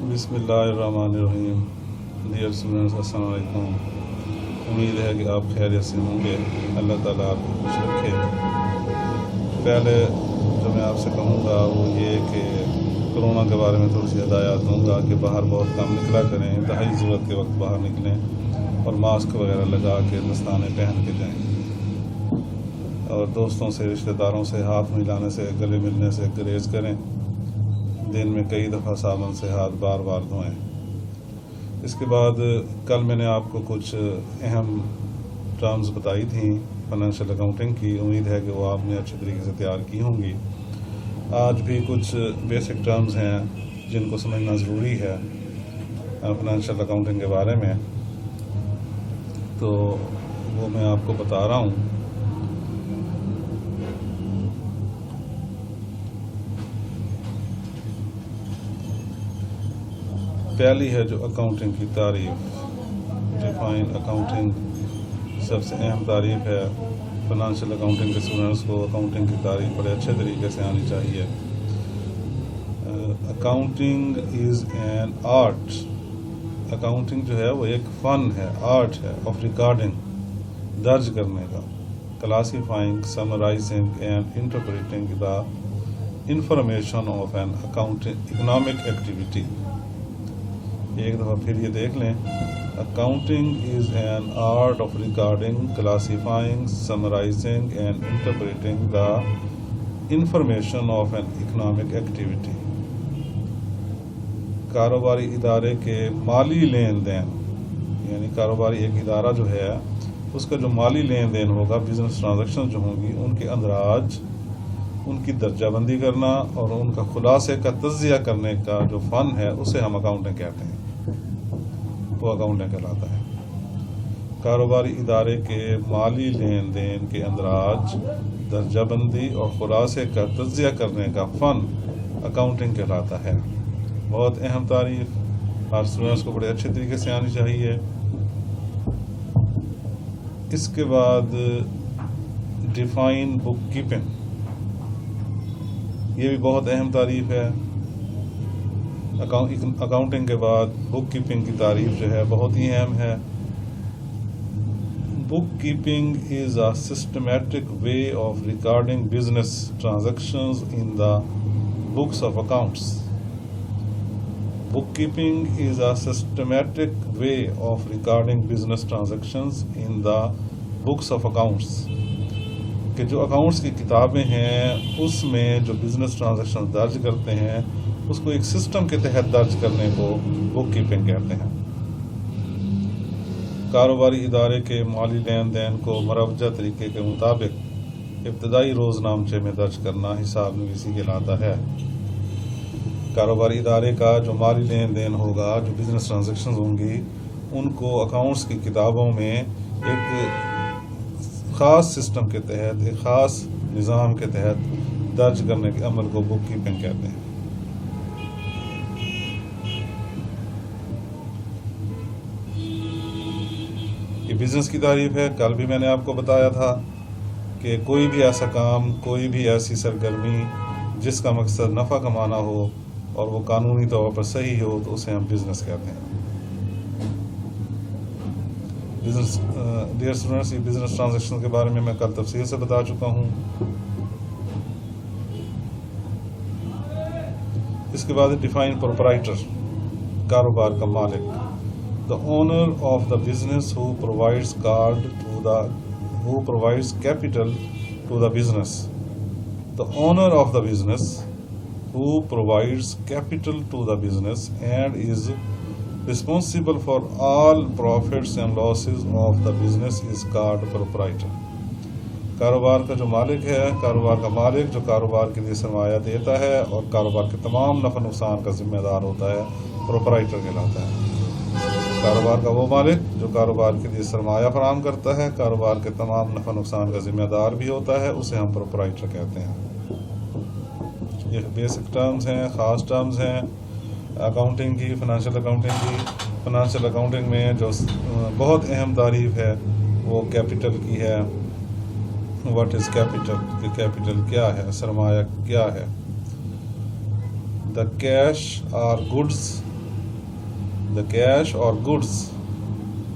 بسم اللہ الرحمن الرحیم. ڈیئر اسٹوڈنٹس، السلام علیکم. امید ہے کہ آپ خیریت سے ہوں گے. اللہ تعالیٰ آپ کو خوش رکھے. پہلے جو میں آپ سے کہوں گا وہ یہ کہ کرونا کے بارے میں تھوڑی سی ہدایات دوں گا کہ باہر بہت کم نکلا کریں، انتہائی ضرورت کے وقت باہر نکلیں اور ماسک وغیرہ لگا کے دستانے پہن کے جائیں، اور دوستوں سے، رشتہ داروں سے ہاتھ ملانے سے، گلے ملنے سے گریز کریں. دن میں کئی دفعہ صابن سے ہاتھ بار بار دھوئیں. اس کے بعد کل میں نے آپ کو کچھ اہم ٹرمز بتائی تھیں فائنینشیل اکاؤنٹنگ کی. امید ہے کہ وہ آپ نے اچھے طریقے سے تیار کی ہوں گی. آج بھی کچھ بیسک ٹرمز ہیں جن کو سمجھنا ضروری ہے فائنینشیل اکاؤنٹنگ کے بارے میں، تو وہ میں آپ کو بتا رہا ہوں. پہلی ہے جو اکاؤنٹنگ کی تعریف. Define accounting. سب سے اہم تعریف ہے فائنینشیل اکاؤنٹنگ کے اسٹوڈنٹس کو اکاؤنٹنگ کی تعریف بڑے اچھے طریقے سے آنی چاہیے. Accounting is an art. Accounting جو ہے وہ ایک فن ہے، آرٹ ہے آف ریکارڈنگ، درج کرنے کا. Classifying, summarising and interpreting the information of an economic activity. ایک دفعہ پھر یہ دیکھ لیں. Accounting is an art of recording, classifying, summarising and interpreting the information of an economic activity. کاروباری ادارے کے مالی لین دین، یعنی کاروباری ایک ادارہ جو ہے اس کا جو مالی لین دین ہوگا، بزنس ٹرانزیکشن جو ہوں گی، ان کے اندراج، ان کی درجہ بندی کرنا اور ان کا خلاصے کا تجزیہ کرنے کا جو فن ہے اسے ہم اکاؤنٹنگ کہتے ہیں. وہ اکاؤنٹنگ کہلاتا ہے. کاروباری ادارے کے مالی لین دین کے اندراج، درجہ بندی اور خلاصے کا تجزیہ کرنے کا فن اکاؤنٹنگ کہلاتا ہے. بہت اہم تعریف، ہر اسٹوڈنٹس کو بڑے اچھے طریقے سے آنی چاہیے. اس کے بعد ڈیفائن بک کیپنگ. یہ بھی بہت اہم تعریف ہے. اکاؤنٹنگ کے بعد بک کیپنگ کی تعریف جو ہے بہت ہی اہم ہے. Bookkeeping is a systematic way of recording business transactions in the books of accounts. Bookkeeping is a systematic way of recording business transactions in the books of accounts. کہ جو اکاؤنٹس کی کتابیں ہیں اس میں جو بزنس ٹرانزیکشن درج کرتے ہیں اس کو ایک سسٹم کے تحت درج کرنے کو بک کیپنگ کہتے ہیں. کاروباری ادارے کے مالی لین دین کو مروجہ طریقے کے مطابق ابتدائی روز نامچے میں درج کرنا حساب نویسی کہلاتا ہے. کاروباری ادارے کا جو مالی لین دین ہوگا، جو بزنس ٹرانزیکشنز ہوں گی، ان کو اکاؤنٹس کی کتابوں میں ایک خاص سسٹم کے تحت، ایک خاص نظام کے تحت درج کرنے کے عمل کو بک کیپنگ کہتے ہیں. یہ بزنس کی تعریف ہے. کل بھی میں نے آپ کو بتایا تھا کہ کوئی بھی ایسا کام، کوئی بھی ایسی سرگرمی جس کا مقصد نفع کمانا ہو اور وہ قانونی طور پر صحیح ہو تو اسے ہم بزنس کہتے ہیں. ڈیئر اسٹوڈنٹس، یہ بزنس ٹرانزیکشن کے بارے میں کل تفصیل سے بتا چکا ہوں. اس کے بعد ڈیفائن پروپرائٹر. کاروبار کا مالک. The owner of the business who provides capital to the business. The owner of the business who provides capital to the business and is responsible for all profits and losses of the business is called proprietor. کاروبار کا جو مالک ہے، کاروبار کا مالک جو کاروبار کے لیے سرمایہ دیتا ہے اور کاروبار کے تمام نفع نقصان کا ذمہ دار ہوتا ہے، پروپرائٹر کہلاتا ہے. کاروبار کا وہ مالک جو کاروبار کے لیے سرمایہ فراہم کرتا ہے، کاروبار کے تمام نفع نقصان کا ذمہ دار بھی ہوتا ہے، اسے ہم پروپرائٹر کہتے ہیں. یہ بیسک ٹرمز ہیں، خاص ٹرمز ہیں اکاؤنٹنگ کی، فائنینشیل اکاؤنٹنگ کی. فائنینشیل اکاؤنٹنگ میں جو بہت اہم تعریف ہے وہ کیپٹل کی ہے. What is capital? کہ کیپٹل کیا ہے، سرمایہ کیا ہے. دا کیش اور goods The cash or goods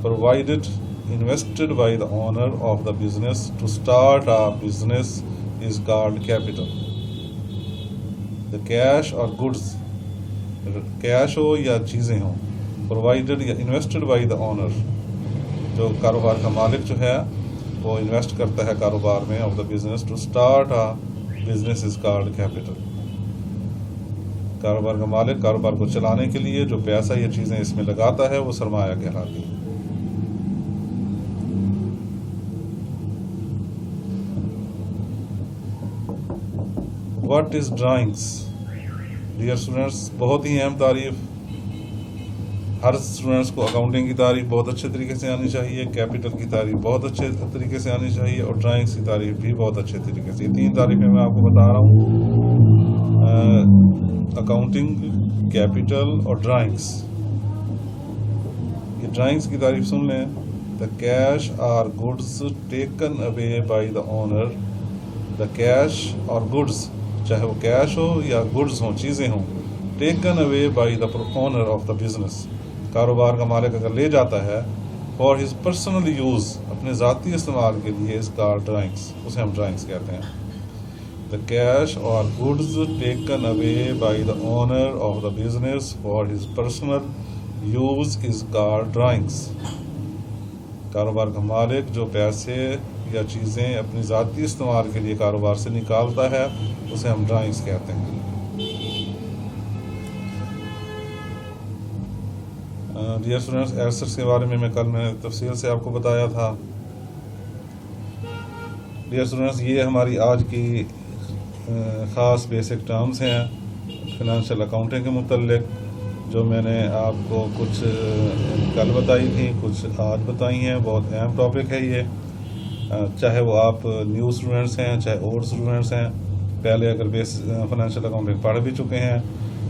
provided invested by the owner of the business to start a business is called capital. The cash or goods, cash ہو یا چیزیں ہوں, provided یا invested by the owner, جو کاروبار کا مالک جو ہے وہ انویسٹ کرتا ہے کاروبار میں, of the business to start a business is called capital. کاروبار کا مالک کاروبار کو چلانے کے لیے جو پیسہ یا چیزیں اس میں لگاتا ہے وہ سرمایہ کہلاتی ہے. What is drawings? Dear students, بہت ہی اہم تعریف. ہر اسٹوڈنٹس کو اکاؤنٹنگ کی تعریف بہت اچھے طریقے سے آنی چاہیے, کیپٹل کی تعریف بہت اچھے طریقے سے آنی چاہیے, اور ڈرائنگس کی تعریف بھی بہت اچھے طریقے سے. یہ 3 تعریفیں میں آپ کو بتا رہا ہوں, اکاؤنٹنگ, کیپٹل اور ڈرائنگس. یہ ڈرائنگس کی تعریف سن لیں. The cash or goods taken away by the owner. The cash اور گڈس, چاہے وہ کیش ہو یا گڈس ہوں, چیزیں ہوں, taken away by the owner of the business, کاروبار کا مالک اگر لے جاتا ہے, فار ہز پرسنل یوز, اپنے ذاتی استعمال کے لیے, اس کا ڈرائنگس, اسے ہم ڈرائنگس کہتے ہیں. The cash or goods taken away by the owner of the business for his personal use is called drawings. کاروبار کا مالک جو پیسے یا چیزیں اپنی ذاتی استعمال کے لیے کاروبار سے نکالتا ہے, اسے ہم ڈرائنگس کہتے ہیں. ڈیئر اسٹوڈنٹس, ایسٹس کے بارے میں کل میں تفصیل سے آپ کو بتایا تھا. ڈیئر اسٹوڈنٹس, یہ ہماری آج کی خاص بیسک ٹرمز ہیں فنانشیل اکاؤنٹنگ کے متعلق, جو میں نے آپ کو کچھ کل بتائی تھی, کچھ آج بتائی ہیں. بہت اہم ٹاپک ہے یہ, چاہے وہ آپ نیو اسٹوڈنٹس ہیں, چاہے اولڈ اسٹوڈنٹس ہیں. پہلے اگر فنانشیل اکاؤنٹنگ پڑھ بھی چکے ہیں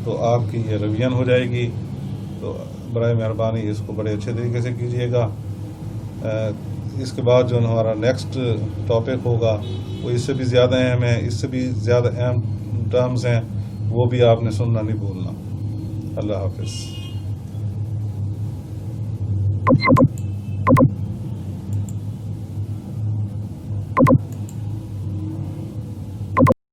تو آپ کی یہ ریویژن ہو جائے گی. تو برائے مہربانی اس کو بڑے اچھے طریقے سے کیجیے گا. اس کے بعد جو ہمارا نیکسٹ ٹاپک ہوگا وہ اس سے بھی زیادہ اہم ہے, اس سے بھی زیادہ اہم ٹرمز ہیں, وہ بھی آپ نے سننا نہیں بھولنا. اللہ حافظ.